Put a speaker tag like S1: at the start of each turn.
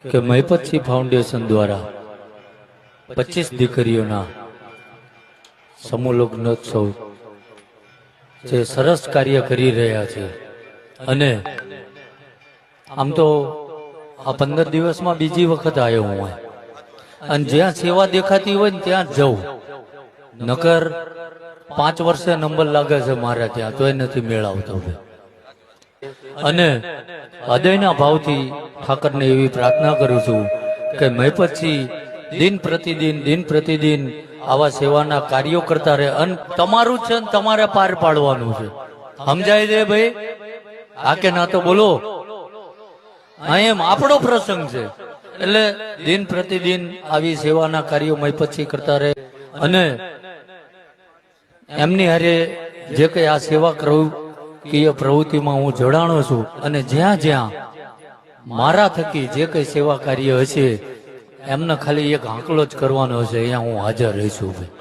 S1: કે મહિપતસિંહ ફાઉન્ડેશન દ્વારા 25 દીકરીઓના સમૂહ લગ્નોત્સવ જે સરસ કાર્ય કરી રહ્યા છે અને આમ તો આ 15 દિવસમાં બીજી વખત આવ્યો હું અને જ્યાં સેવા દેખાતી હોય ને ત્યાં જ જઉં નકર 5 વર્ષે નંબર લાગે છે મારા ત્યાં તોય નથી મેળવતો અને હૃદયના ભાવથી ઠાકરને એવી પ્રાર્થના કરું છું કે મહિપતસિંહ દિન પ્રતિદિન આવા સેવાના કાર્યો કરતા રહે અને તમારું છે ને તમારે પાર પાડવાનું છે સમજાય છે ભાઈ આ કે ના તો બોલો એમ આપણો પ્રસંગ છે એટલે દિન પ્રતિદિન આવી સેવાના કાર્યો મહિપતસિંહ કરતા રહે અને એમની હારે જે કઈ આ સેવા પ્રવૃત્તિમાં હું જોડાણો છું અને જ્યાં જ્યાં મારા થકી જે કઈ સેવા કાર્ય હશે એમને ખાલી એક આંકલો જ કરવાનો હશે અહીંયા હું હાજર રહીશું ભાઈ।